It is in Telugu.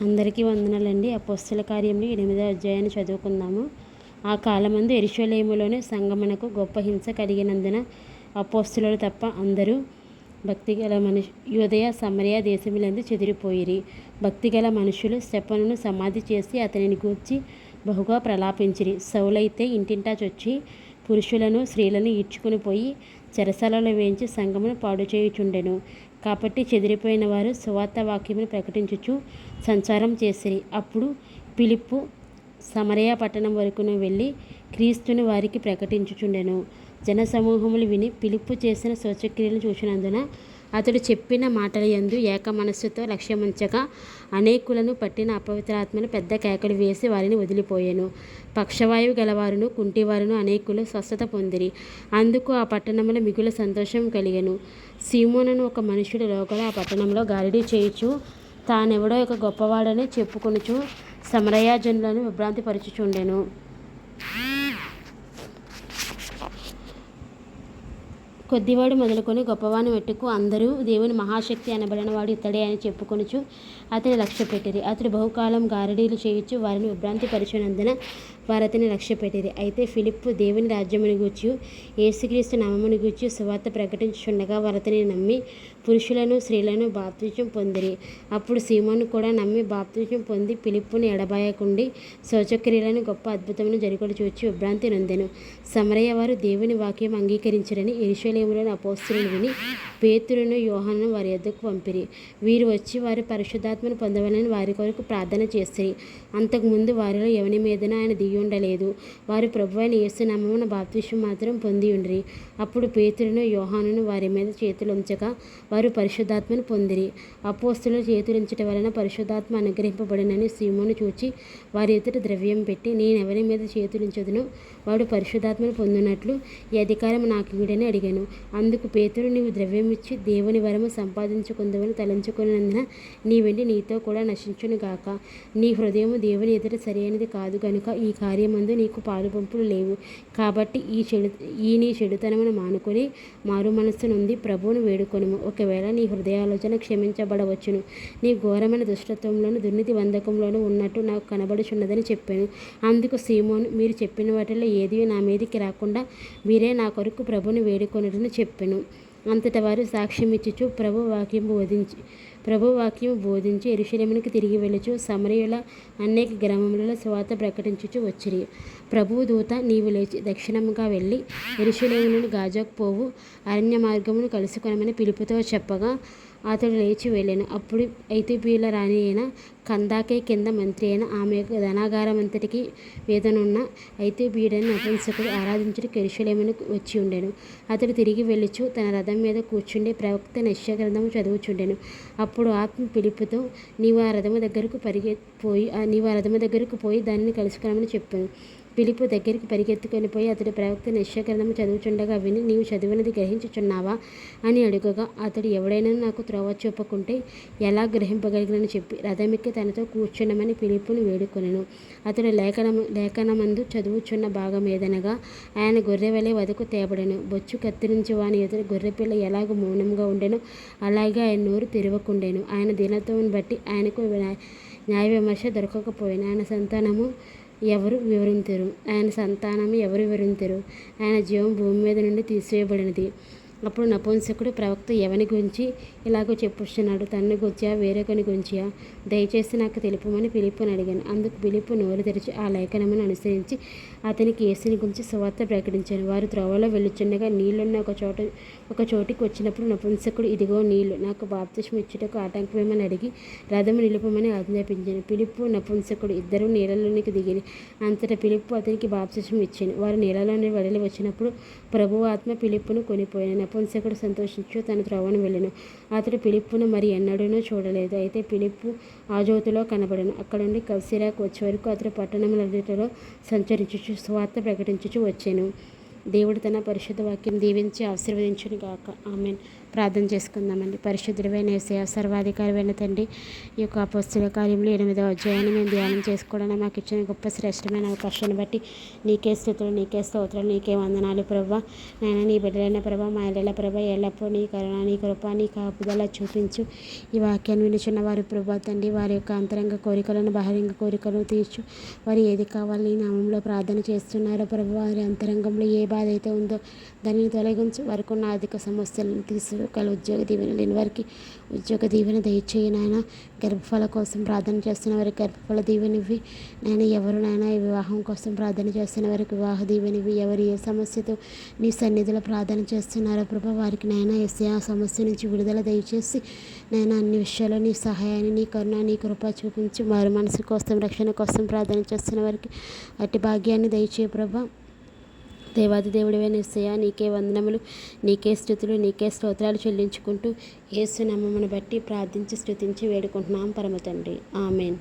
అందరికీ వందనాలండి. అపోస్తల కార్యములు 8వ అధ్యాయాన్ని చదువుకుందాము. ఆ కాలమందు యెరూషలేములోని సంగమునకు గొప్ప హింస కలిగినందున అపోస్తలులు తప్ప అందరూ భక్తిగల యూదయ సమరయ దేశములందు చెదిరిపోయిరి. భక్తిగల మనుషులు స్టెఫనును సమాధి చేసి అతనిని గూర్చి బహుగా ప్రలాపించిరి. సౌలైతే ఇంటింటా చొచ్చి పురుషులను స్త్రీలను ఈడ్చుకుని పోయి చెరసాలలో వేయించి సంఘమును పాడు చేయుచుండెను. కాబట్టి చెదిరిపోయిన వారు సువార్త వాక్యమును ప్రకటించుచు సంచారం చేసిరి. అప్పుడు ఫిలిప్పు సమరయ పట్టణం వరకును వెళ్ళి క్రీస్తుని వారికి ప్రకటించుచుండెను. జనసమూహములు విని ఫిలిప్పు చేసిన సూచక్రియలను చూసినందున అతడు చెప్పిన మాటల యందు ఏక మనస్సుతో లక్ష్యముంచగా అనేకులను పట్టిన అపవిత్రాత్మలు పెద్ద కేకలు వేసి వారిని వదిలిపోయాను. పక్షవాయువు గలవారును కుంటివారును అనేకులు స్వస్థత పొందిరి. అందుకు ఆ పట్టణంలో మిగుల సంతోషం కలిగెను. సీమోనను ఒక మనుషుడు లోగల ఆ పట్టణంలో గారడీ చేయుచు తానెవడో ఒక గొప్పవాడని చెప్పుకొనుచు సమరయ జనులను విభ్రాంతిపరచుచుండెను. కొద్దివాడు మొదలుకొని గొప్పవాని మట్టుకు అందరూ దేవుని మహాశక్తి అనబడిన వాడు ఇతడే అని చెప్పుకొనుచు అతని లక్ష్యపెట్టిరి. అతడు బహుకాలం గారడీలు చేయుచు వారిని విభ్రాంతి పరిచినందున వారు అతని లక్ష్యపెట్టిరి. అయితే ఫిలిప్పు దేవుని రాజ్యమును గూర్చి యేసుక్రీస్తు నామమును గూర్చి సువార్త ప్రకటించుచుండగా వారు అతనిని నమ్మి పురుషులను స్త్రీలను బాప్తిజం పొందిరి. అప్పుడు సీమోను కూడా నమ్మి బాప్తిజం పొంది ఫిలిప్పును ఎడబాయకుండి శౌచక్రియలను గొప్ప అద్భుతమును జరుగుడు చూచి విభ్రాంతి నొందెను. సమరయ వారు దేవుని వాక్యం అంగీకరించరని యెరూషలేములోని అపోస్తలులు విని పేతురును యోహానును వారి యొద్దకు పంపిరి. వీరు వచ్చి వారి పరిశుద్ధాత్మను పొందవలని వారి కొరకు ప్రార్థన చేసిరి. అంతకుముందు వారిలో ఎవని మీదన ఆయన దిగియుండలేదు. వారు ప్రభువైన యేసు నామమున బాప్తిస్మం మాత్రం పొంది ఉండిరి. అప్పుడు పేతురును యోహానును వారి మీద చేతులుంచగా వారు పరిశుద్ధాత్మను పొందిరి. అపోస్తలులు చేతులుంచట వలన పరిశుద్ధాత్మ అనుగ్రహింపబడినని సీమోను చూచి వారి ఎదుట ద్రవ్యం పెట్టి, నేనెవరి మీద చేతులుంచదునో వాడు పరిశుద్ధాత్మను పొందినట్లు ఈ అధికారం నాకు ఇవ్వడని అడిగాను. అందుకు పేతురు, నీవు ద్రవ్యం ఇచ్చి దేవుని వరము సంపాదించుకుందామని తలంచుకున్నందున నీ వెండి నీతో కూడా నశించును గాక. నీ హృదయము దేవుని ఎదుట సరైనది కాదు గనుక ఈ కార్యమందు నీకు పాలుపంపులు లేవు. కాబట్టి ఈ నీ చెడుతనమును మానుకొని మారు మనస్సు నుండి ప్రభువును వేడుకొనుము. ఒకవేళ నీ హృదయాలోచన క్షమించబడవచ్చును. నీ ఘోరమైన దుష్టత్వంలోను దుర్నీతి బంధకంలోనూ ఉన్నట్టు నాకు కనబడుచున్నదని చెప్పాను. అందుకు సీమోను, మీరు చెప్పిన వాటిలో ఏది నా మీదికి రాకుండా మీరే నా కొరకు ప్రభువును వేడుకొనుటని చెప్పెను. అంతట వారు సాక్ష్యమిచ్చుచు ప్రభు వాక్యము బోధించి యెరూషలేమునకు తిరిగి వెళ్ళుచు సమరయుల అనేక గ్రామములలో సువార్త ప్రకటించుచు వచ్చిరి. ప్రభువు దూత, నీవు లేచి దక్షిణముగా వెళ్ళి యెరూషలేము నుండి గాజాకు పోవు అరణ్య మార్గమును కలుసుకొనమని ఫిలిప్పుతో చెప్పగా అతడు లేచి వెళ్ళాను. అప్పుడు ఐథియోపియుల రాణి అయిన కందాకే కింద మంత్రి అయిన ఆమె యొక్క ధనాగారమంతటికి వేదనున్న ఐథియోపియుడైన నపుంసకుడు ఆరాధించుటకు యెరూషలేమునకు వచ్చి ఉండెను. అతడు తిరిగి వెళ్ళుచు తన రథం మీద కూర్చుండే ప్రవక్త యెషయా గ్రంథము చదువుచుండెను. అప్పుడు ఆత్మ ఫిలిప్పుతో, నీవు ఆ రథము దగ్గరకు పోయి దానిని కలుసుకున్నామని చెప్పాను. ఫిలిప్పు దగ్గరికి పరిగెత్తుకొని పోయి అతడు ప్రవక్త యెషయా గ్రంథము చదువుచుండగా విని, నీవు చదివినది గ్రహించుచున్నావా అని అడుగగా అతడు, ఎవడైనా నాకు త్రోవ చూపకుంటే ఎలా గ్రహింపగలిగినని చెప్పి రథమెక్కి తనతో కూర్చుండమని ఫిలిప్పును వేడుకొనెను. అతడు లేఖనమందు చదువుచున్న భాగమేదనగా, ఆయన గొర్రె వలె వధకు తేబడెను. బొచ్చు కత్తిరించి వాని ఎదుట గొర్రెపిల్ల ఎలాగ మౌనంగా ఉండెనో అలాగే ఆయన నోరు తెరవకుండెను. ఆయన దీనత్వమును బట్టి ఆయనకు న్యాయ విమర్శ దొరకకపోయాను. ఆయన సంతానము ఎవరు వివరింతురు? ఆయన జీవం భూమి మీద నుండి తీసివేయబడినది. అప్పుడు నపుంసకుడు ప్రవక్త ఎవని గురించి ఇలాగో చెప్పుచున్నాడు? తన్ను గురించా వేరొకని గురించా? దయచేసి నాకు తెలుపమని ఫిలిప్పును అడిగాను. అందుకు ఫిలిప్పు నోరు తెరిచి ఆ లేఖనమును అనుసరించి అతనికి యేసుని గురించి సువార్త ప్రకటించాను. వారు త్రోవలో వెళ్ళుచుండగా నీళ్లున్న ఒక చోటికి వచ్చినప్పుడు నపుంసకుడు, ఇదిగో నీళ్లు, నాకు బాప్తిస్మం ఇచ్చుటకు ఆటంకమేమని అడిగి రథము నిలుపమని ఆజ్ఞాపించాను. ఫిలిప్పు నపుంసకుడు ఇద్దరూ నీళ్ళలోనికి దిగిరి. అంతటా ఫిలిప్పు అతనికి బాప్తిస్మం ఇచ్చాను. వారు నీళ్ళలోని వెడలి వచ్చినప్పుడు ప్రభువు ఆత్మ ఫిలిప్పును కొనిపోయాను. నపుంసకుడు సంతోషించు తన త్రోవను వెళ్ళెను. అతడు ఫిలిప్పును మరి ఎన్నడూనూ చూడలేదు. అయితే ఫిలిప్పు ఆజోతులో కనబడెను. అక్కడ నుండి కల్సిరాకు వచ్చే వరకు అతడు పట్టణములన్నిటిలో సంచరించుచు సువార్త ప్రకటించుచు వచ్చెను. దేవుడు తన పరిశుద్ధ వాక్యం దీవించి ఆశీర్వదించును గాక. ఆమేన్. ప్రార్థన చేసుకుందామండి. పరిశుద్ధుడైన యేసయ్య, సర్వాధికారమైన తండ్రి, ఈ యొక్క అపొస్తలుల కార్యములు 8వ అధ్యాయాన్ని మేము ధ్యానం చేసుకోవడానికి మాకు ఇచ్చిన గొప్ప శ్రేష్టమైన అవకాశాన్ని బట్టి నీకే స్తుతులు, నీకే స్తోత్రాలు, నీకే వందనాలు ప్రభా. నాయన నీ బిడ్డలైన ప్రభా, మా ఇళ్ళ ప్రభా, ఎల్లప్పుడూ నీ కరుణ, నీ కృప, నీ కాపుదల చూపించు. ఈ వాక్యాన్ని వినిచున్న వారి ప్రభా తండ్రి, వారి యొక్క అంతరంగ కోరికలను, బహిరంగ కోరికలను తీర్చు. వారు ఏది కావాలని నీ నామంలో ప్రార్థన చేస్తున్నారో ప్రభు, వారి అంతరంగంలో ఏ బాధ అయితే ఉందో దానిని తొలగించు. వారికి ఉన్న ఆర్థిక సమస్యలను తీసుకెళ్ళి ఉద్యోగ దీవెన లేని వారికి ఉద్యోగ దీవెన దయచేయి నాయన. గర్భఫల కోసం ప్రార్థన చేస్తున్న వారికి గర్భఫల దీవెనివ్వి నాయన. ఎవరు నాయన వివాహం కోసం ప్రార్థన చేస్తున్న వారికి వివాహ దీవెనివ్వి. ఎవరు ఏ సమస్యతో నీ సన్నిధిలో ప్రార్థన చేస్తున్నారో ప్రభు, వారికి నాయన ఆ సమస్య నుంచి విడుదల దయచేసి నాయన అన్ని విషయాల్లో నీ సహాయాన్ని, నీ కరుణ, నీ కృప చూపించి వారి మనసు కోసం, రక్షణ కోసం ప్రార్థన చేస్తున్న వారికి అట్టి భాగ్యాన్ని దయచే ప్రభా. దేవాది దేవుడివైన యేసయ్య, నీకే వందనములు, నీకే స్తుతులు, నీకే స్తోత్రాలు చెల్లించుకుంటూ యేసు నామమును బట్టి ప్రార్థించి స్తుతించి వేడుకుంటున్నాం పరమ తండ్రి. ఆమేన్.